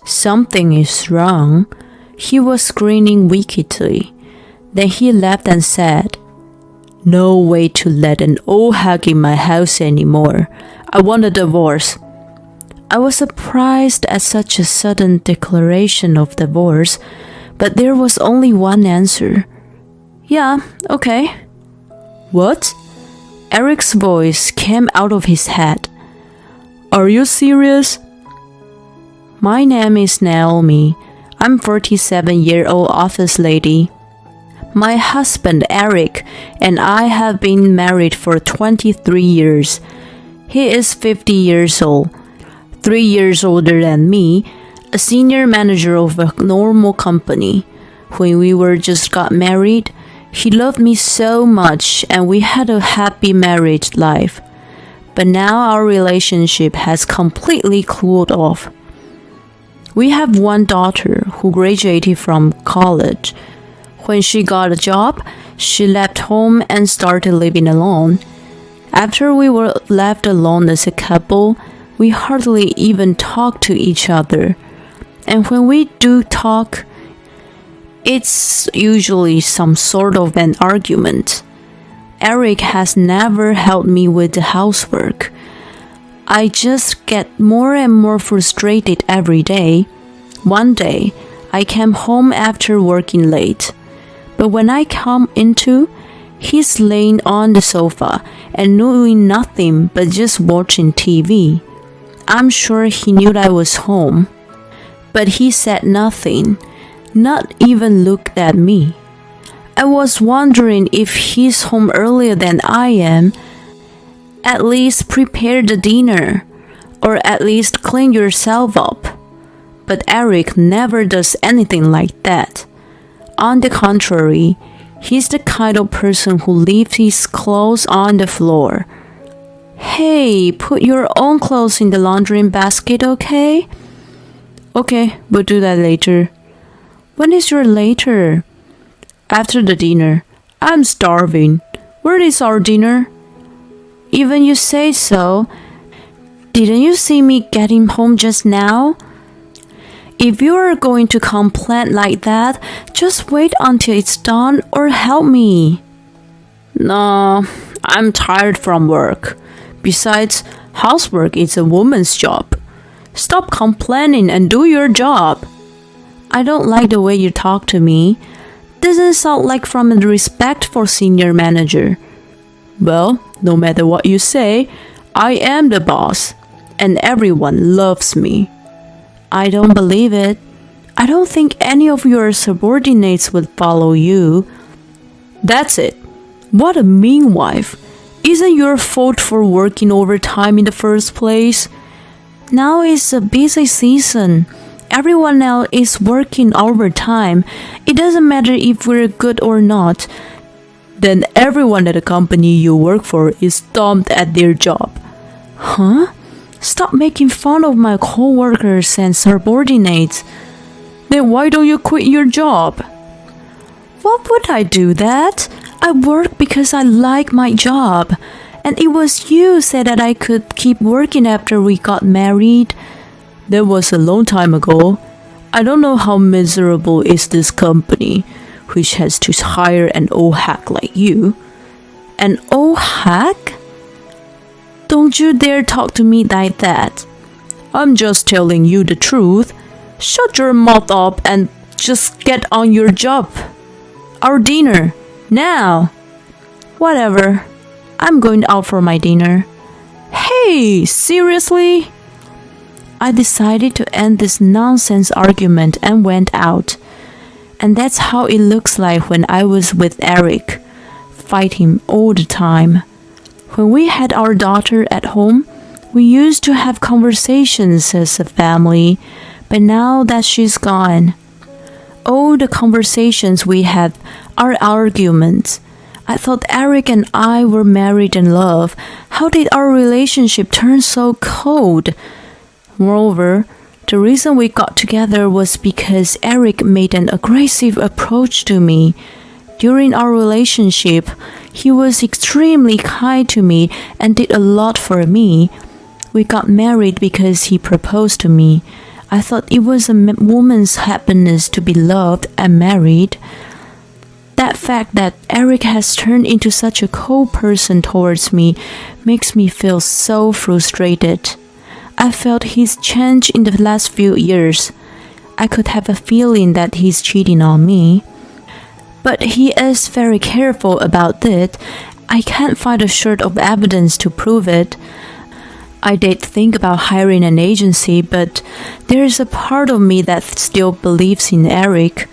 Something is wrong. He was grinning wickedly. Then he laughed and said, No way to let an old hag in my house anymore. I want a divorce. I was surprised at such a sudden declaration of divorce, but there was only one answer. Yeah, okay. What? Eric's voice came out of his head. Are you serious? My name is Naomi. I'm 47-year-old office lady. My husband Eric and I have been married for 23 years. He is 50 years old, 3 years older than me, a senior manager of a normal company. When we were just got married, he loved me so much and we had a happy married life. But now our relationship has completely cooled off. We have one daughter who graduated from college. When she got a job, she left home and started living alone. After we were left alone as a couple, we hardly even talk to each other. And when we do talk, it's usually some sort of an argument. Eric has never helped me with the housework. I just get more and more frustrated every day. One day, I came home after working late. But when I come into, he's laying on the sofa and doing nothing but just watching TV. I'm sure he knew I was home. But he said nothing, not even looked at me. I was wondering if he's home earlier than I am. At least prepare the dinner, or at least clean yourself up. But Eric never does anything like that. On the contrary, he's the kind of person who leaves his clothes on the floor. Hey, put your own clothes in the laundry basket, okay? Okay, we'll do that later. When is your later? After the dinner. I'm starving. Where is our dinner? Even you say so. Didn't you see me getting home just now? If you are going to complain like that, just wait until it's done or help me. No, I'm tired from work. Besides, housework is a woman's job. Stop complaining and do your job. I don't like the way you talk to me. Doesn't sound like from a respect for senior manager. Well, no matter what you say, I am the boss, and everyone loves me. I don't believe it. I don't think any of your subordinates would follow you. That's it. What a mean wife. Isn't your fault for working overtime in the first place? Now is a busy season. Everyone else is working overtime. It doesn't matter if we're good or not. Then everyone at the company you work for is dumped at their job. Huh? Stop making fun of my co-workers and subordinates. Then why don't you quit your job? What would I do that? I work because I like my job. And it was you said that I could keep working after we got married. That was a long time ago. I don't know how miserable is this company, which has to hire an old hack like you. An old hack? Don't you dare talk to me like that. I'm just telling you the truth. Shut your mouth up and just get on your job. Our dinner. Now. Whatever. I'm going out for my dinner. Hey, seriously? I decided to end this nonsense argument and went out. And that's how it looks like when I was with Eric, fighting all the time. When we had our daughter at home, we used to have conversations as a family, but now that she's gone, all the conversations we had are arguments. I thought Eric and I were married in love. How did our relationship turn so cold? Moreover, the reason we got together was because Eric made an aggressive approach to me. During our relationship, he was extremely kind to me and did a lot for me. We got married because he proposed to me. I thought it was a woman's happiness to be loved and married. That fact that Eric has turned into such a cold person towards me makes me feel so frustrated. I felt he's changed in the last few years. I could have a feeling that he's cheating on me. But he is very careful about it. I can't find a shred of evidence to prove it. I did think about hiring an agency, but there is a part of me that still believes in Eric.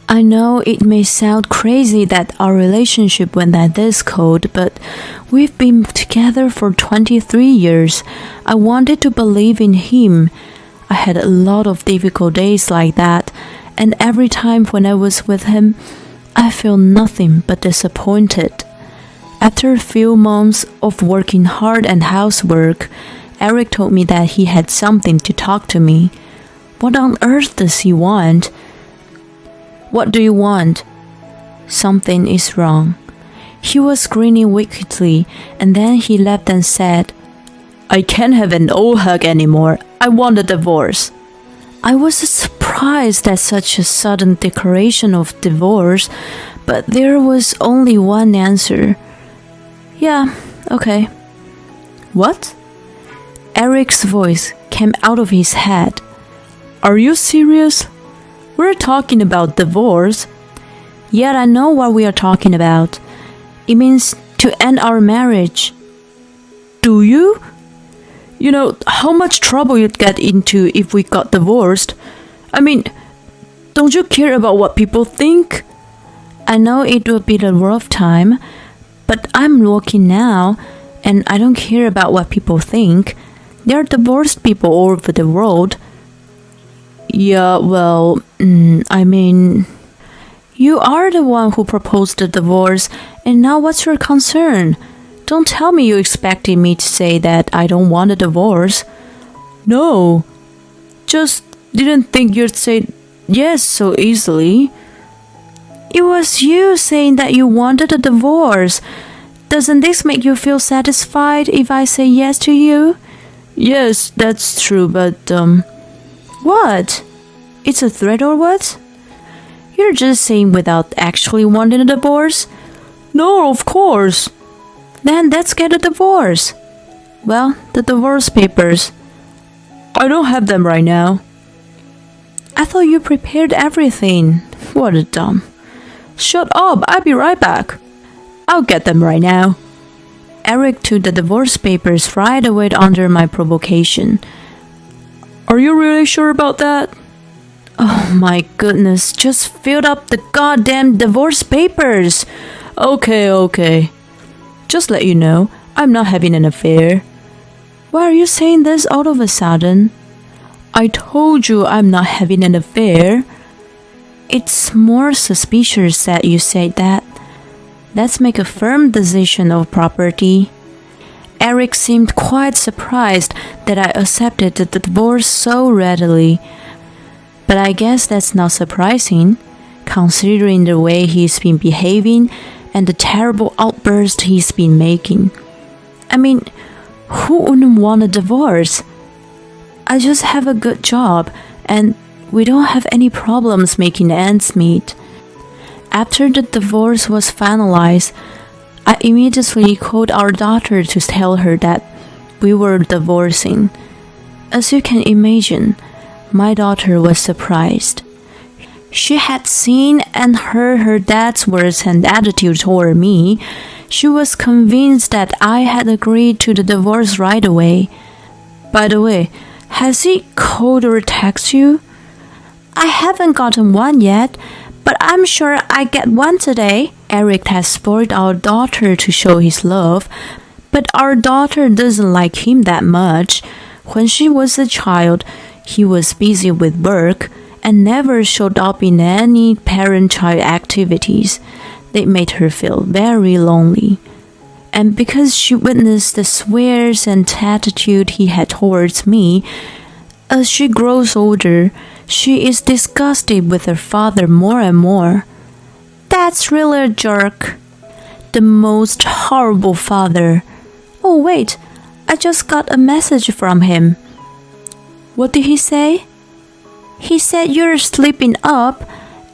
I know it may sound crazy that our relationship went at this cold, but we've been together for 23 years. I wanted to believe in him. I had a lot of difficult days like that, and every time when I was with him, I feel nothing but disappointed. After a few months of working hard and housework, Eric told me that he had something to talk to me. What on earth does he want? What do you want? Something is wrong. He was grinning wickedly, and then he laughed and said, I can't have an old hug anymore. I want a divorce. I was surprised at such a sudden declaration of divorce, but there was only one answer. Yeah, okay. What? Eric's voice came out of his head. Are you serious? We're talking about divorce. Yet I know what we are talking about. It means to end our marriage. Do you? You know how much trouble you'd get into if we got divorced. I mean, don't you care about what people think? I know it would be a rough time, but I'm working now, and I don't care about what people think. There are divorced people all over the world. Yeah, well, I mean, you are the one who proposed the divorce, and now what's your concern? Don't tell me you expected me to say that I don't want a divorce. No, just didn't think you'd say yes so easily. It was you saying that you wanted a divorce. Doesn't this make you feel satisfied if I say yes to you? Yes, that's true, but, what? It's a threat or what? You're just saying without actually wanting a divorce? No, of course. Then let's get a divorce. Well, the divorce papers. I don't have them right now. I thought you prepared everything. What a dumb. Shut up, I'll be right back. I'll get them right now. Eric took the divorce papers right away under my provocation. Are you really sure about that? Oh my goodness, just filled up the goddamn divorce papers. Okay. Just let you know, I'm not having an affair. Why are you saying this all of a sudden? I told you I'm not having an affair. It's more suspicious that you said that. Let's make a firm decision of property. Eric seemed quite surprised that I accepted the divorce so readily. But I guess that's not surprising, considering the way he's been behaving and the terrible outbursts he's been making. I mean, who wouldn't want a divorce? I just have a good job, and we don't have any problems making ends meet. After the divorce was finalized, I immediately called our daughter to tell her that we were divorcing. As you can imagine, my daughter was surprised. She had seen and heard her dad's words and attitude toward me. She was convinced that I had agreed to the divorce right away. By the way, has he called or texted you? I haven't gotten one yet, but I'm sure I get one today. Eric has spoiled our daughter to show his love, but our daughter doesn't like him that much. When she was a child, he was busy with work and never showed up in any parent-child activities. They made her feel very lonely. And because she witnessed the swears and attitude he had towards me, as she grows older, she is disgusted with her father more and more. That's really a jerk. The most horrible father. Oh wait, I just got a message from him. What did he say? He said you're sleeping up,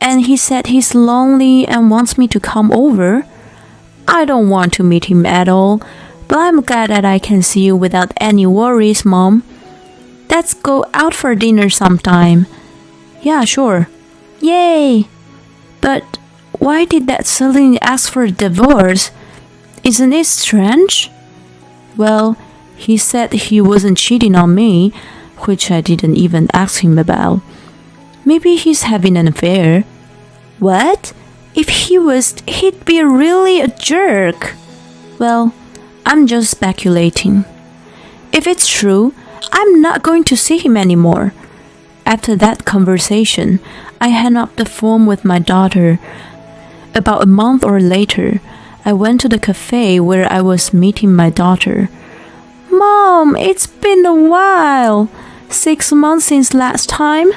and he said he's lonely and wants me to come over. I don't want to meet him at all, but I'm glad that I can see you without any worries, Mom. Let's go out for dinner sometime. Yeah, sure. Yay! But why did Dad suddenly ask for a divorce? Isn't it strange? Well, he said he wasn't cheating on me, which I didn't even ask him about. Maybe he's having an affair. What? If he was, he'd be really a jerk. Well, I'm just speculating. If it's true, I'm not going to see him anymore. After that conversation, I hung up the phone with my daughter. About a month or later, I went to the cafe where I was meeting my daughter. Mom, it's been a while. 6 months since last time.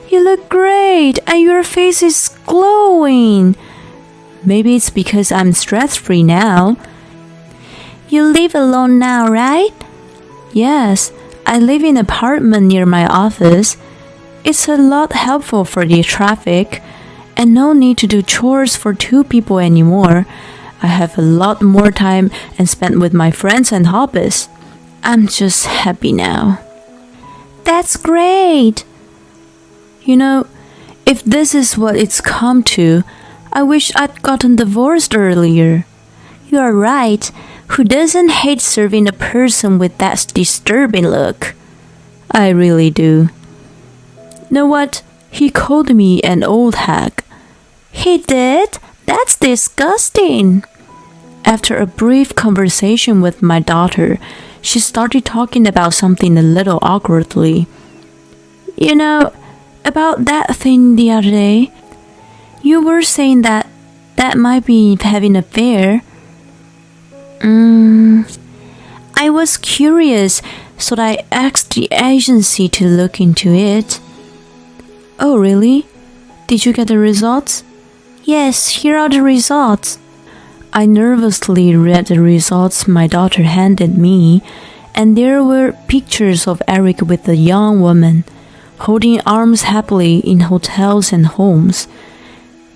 You look great and your face is glowing. Maybe it's because I'm stress-free now. You live alone now, right? Yes, I live in an apartment near my office. It's a lot helpful for the traffic, and no need to do chores for 2 people anymore. I have a lot more time and spent with my friends and hobbies. I'm just happy now. That's great. You know, if this is what it's come to, I wish I'd gotten divorced earlier. You're right. Who doesn't hate serving a person with that disturbing look? I really do. Know what? He called me an old hag. He did? That's disgusting. After a brief conversation with my daughter, she started talking about something a little awkwardly. You know, about that thing the other day, you were saying that might be having an affair. I was curious, so I asked the agency to look into it. Oh, really? Did you get the results? Yes, here are the results. I nervously read the results my daughter handed me, and there were pictures of Eric with a young woman, holding arms happily in hotels and homes.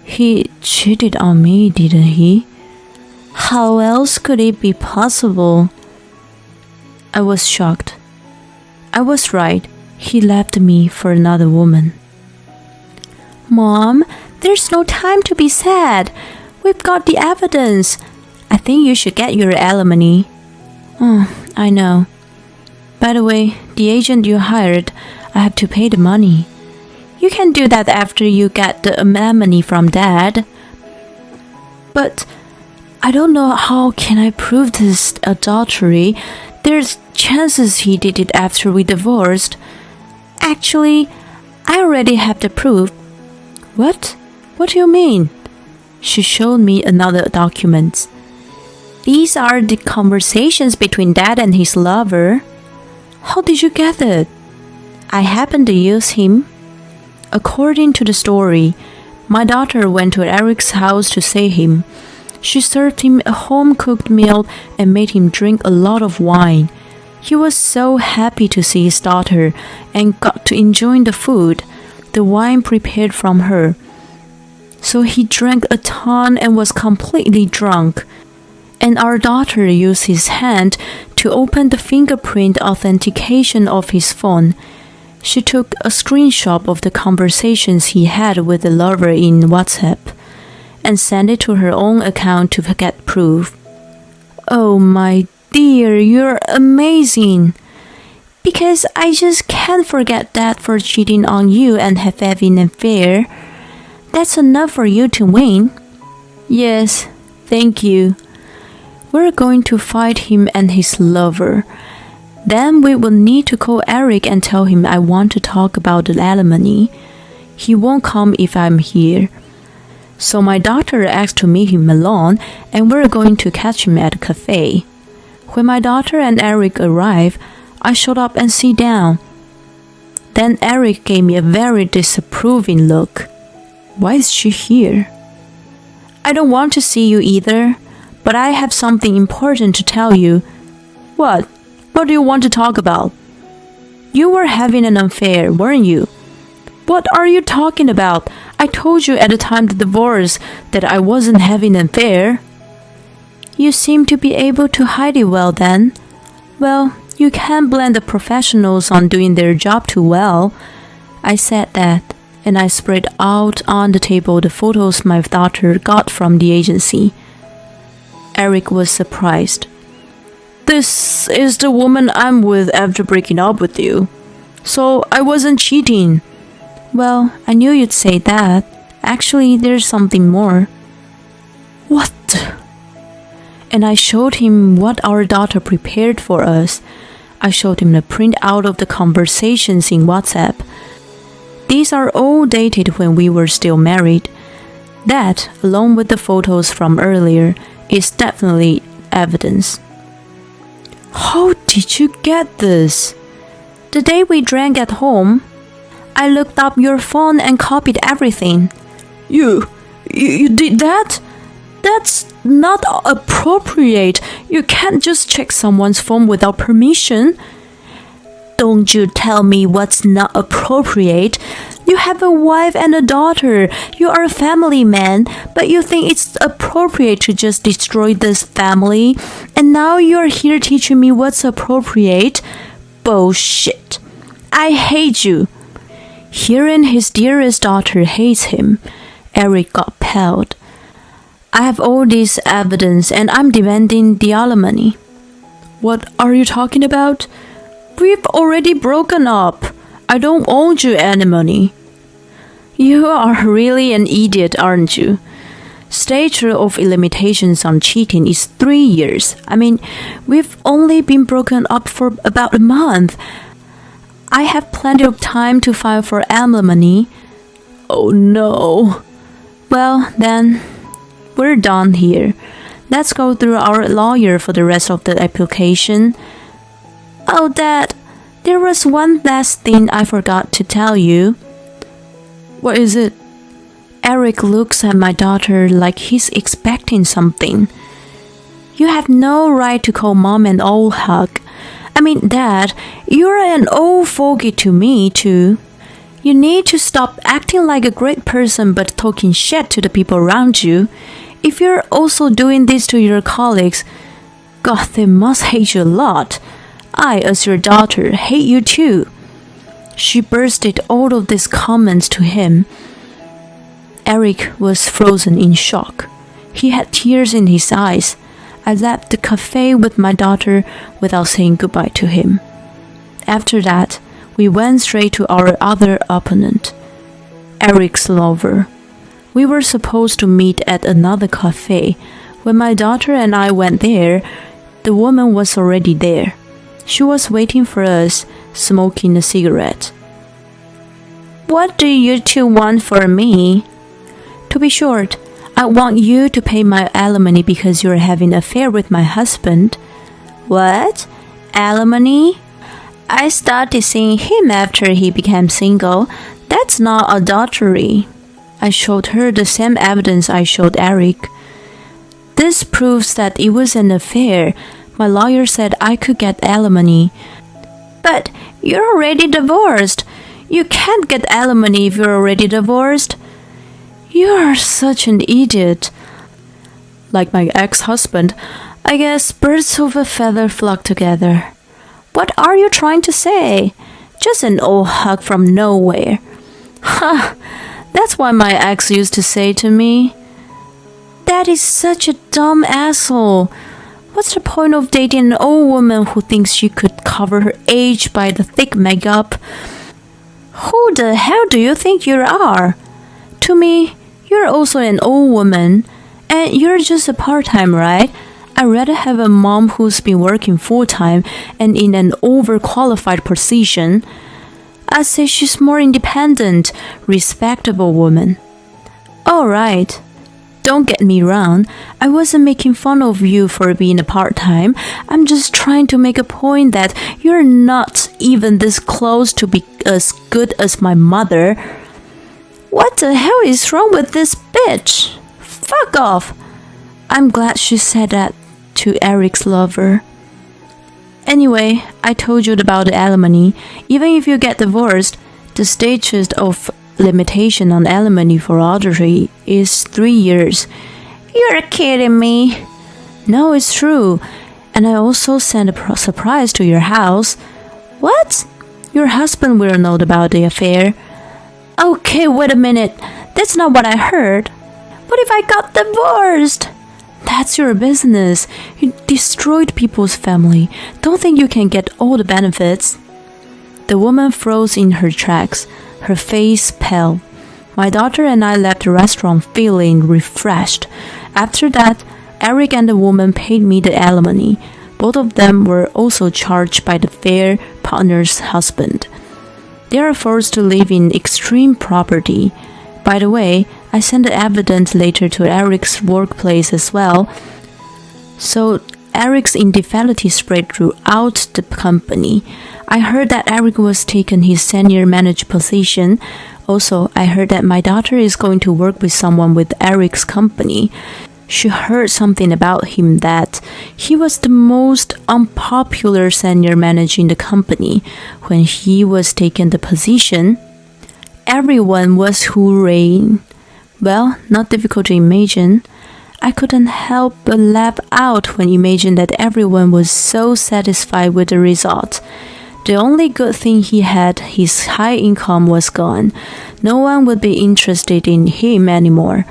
He cheated on me, didn't he? How else could it be possible? I was shocked. I was right. He left me for another woman. Mom, there's no time to be sad. We've got the evidence. I think you should get your alimony. I know. By the way, the agent you hired, I have to pay the money. You can do that after you get the alimony from Dad. But I don't know how can I prove this adultery. There's chances he did it after we divorced. Actually, I already have the proof. What? What do you mean? She showed me another document. These are the conversations between Dad and his lover. How did you get it? I happened to use him. According to the story, my daughter went to Eric's house to see him. She served him a home-cooked meal and made him drink a lot of wine. He was so happy to see his daughter and got to enjoy the food, the wine prepared from her. So he drank a ton and was completely drunk. And our daughter used his hand to open the fingerprint authentication of his phone. She took a screenshot of the conversations he had with the lover in WhatsApp and sent it to her own account to get proof. Oh my dear, you're amazing. Because I just can't forget Dad for cheating on you and having an affair. That's enough for you to win. Yes, thank you. We're going to fight him and his lover. Then we will need to call Eric and tell him I want to talk about the alimony. He won't come if I'm here. So my daughter asked to meet him alone, and we're going to catch him at a cafe. When my daughter and Eric arrived, I showed up and sit down. Then Eric gave me a very disapproving look. Why is she here? I don't want to see you either, but I have something important to tell you. What? What do you want to talk about? You were having an affair, weren't you? What are you talking about? I told you at the time of the divorce that I wasn't having an affair. You seem to be able to hide it well then. Well, you can't blame the professionals on doing their job too well. I said that, and I spread out on the table the photos my daughter got from the agency. Eric was surprised. This is the woman I'm with after breaking up with you. So I wasn't cheating. Well, I knew you'd say that. Actually, there's something more. What? And I showed him what our daughter prepared for us. I showed him the printout of the conversations in WhatsApp. These are all dated when we were still married. That, along with the photos from earlier, is definitely evidence. How did you get this? The day we drank at home, I looked up your phone and copied everything. You did that? That's not appropriate. You can't just check someone's phone without permission. Don't you tell me what's not appropriate. You have a wife and a daughter. You are a family man, but you think it's appropriate to just destroy this family? And now you're here teaching me what's appropriate? Bullshit. I hate you. Hearing his dearest daughter hates him, Eric got pale. I have all this evidence and I'm demanding the alimony. What are you talking about? We've already broken up. I don't owe you any money. You are really an idiot, aren't you? Statute of limitations on cheating is 3 years. I mean, we've only been broken up for about a month. I have plenty of time to file for alimony. Oh no. Well, then, we're done here. Let's go through our lawyer for the rest of the application. Oh, Dad, there was one last thing I forgot to tell you. What is it? Eric looks at my daughter like he's expecting something. You have no right to call Mom an old hug. I mean, Dad, you're an old fogey to me, too. You need to stop acting like a great person but talking shit to the people around you. If you're also doing this to your colleagues, God, they must hate you a lot. I, as your daughter, hate you too. She bursted all of these comments to him. Eric was frozen in shock. He had tears in his eyes. I left the cafe with my daughter without saying goodbye to him. After that, we went straight to our other opponent, Eric's lover. We were supposed to meet at another cafe. When my daughter and I went there, the woman was already there. She was waiting for us, smoking a cigarette. What do you two want for me? To be short, I want you to pay my alimony because you're having an affair with my husband. What? Alimony? I started seeing him after he became single. That's not adultery. I showed her the same evidence I showed Eric. This proves that it was an affair. My lawyer said I could get alimony. But you're already divorced. You can't get alimony if you're already divorced. You are such an idiot. Like my ex-husband, I guess birds of a feather flock together. What are you trying to say? Just an old hug from nowhere. Ha! That's what my ex used to say to me. That is such a dumb asshole. What's the point of dating an old woman who thinks she could cover her age by the thick makeup? Who the hell do you think you are? To me, you're also an old woman, and you're just a part-time, right? I'd rather have a mom who's been working full-time and in an overqualified position. I'd say she's more independent, respectable woman. All right. Don't get me wrong, I wasn't making fun of you for being a part-time. I'm just trying to make a point that you're not even this close to be as good as my mother. What the hell is wrong with this bitch? Fuck off! I'm glad she said that to Eric's lover. Anyway, I told you about the alimony. Even if you get divorced, the statute of limitation on alimony for adultery is 3 years. You're kidding me. No, it's true. And I also sent a surprise to your house. What? Your husband will know about the affair. Okay, wait a minute. That's not what I heard. What if I got divorced? That's your business. You destroyed people's family. Don't think you can get all the benefits. The woman froze in her tracks, her face pale. My daughter and I left the restaurant feeling refreshed. After that, Eric and the woman paid me the alimony. Both of them were also charged by the fair partner's husband. They are forced to live in extreme poverty. By the way, I sent the evidence later to Eric's workplace as well. So Eric's infidelity spread throughout the company. I heard that Eric was taking his senior manager position. Also, I heard that my daughter is going to work with someone with Eric's company. She heard something about him that he was the most unpopular senior manager in the company. When he was taking the position, everyone was hooray. Well, not difficult to imagine. I couldn't help but laugh out when imagined that everyone was so satisfied with the result. The only good thing he had, his high income, was gone. No one would be interested in him anymore.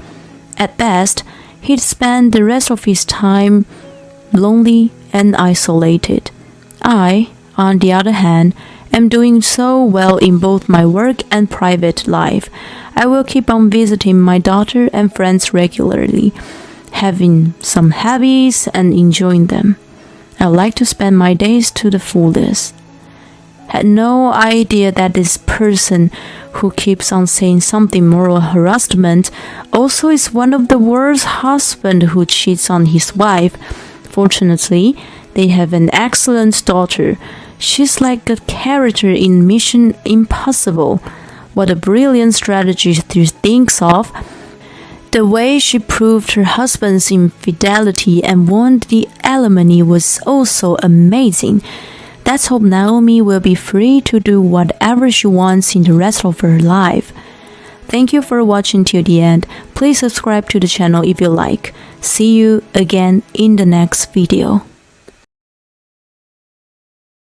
At best, he'd spend the rest of his time lonely and isolated. I, on the other hand, am doing so well in both my work and private life. I will keep on visiting my daughter and friends regularly, having some hobbies and enjoying them. I like to spend my days to the fullest. Had no idea that this person who keeps on saying something moral harassment also is one of the world's husband who cheats on his wife. Fortunately, they have an excellent daughter. She's like a character in Mission Impossible. What a brilliant strategy she thinks of. The way she proved her husband's infidelity and won the alimony was also amazing. Let's hope Naomi will be free to do whatever she wants in the rest of her life. Thank you for watching till the end. Please subscribe to the channel if you like. See you again in the next video.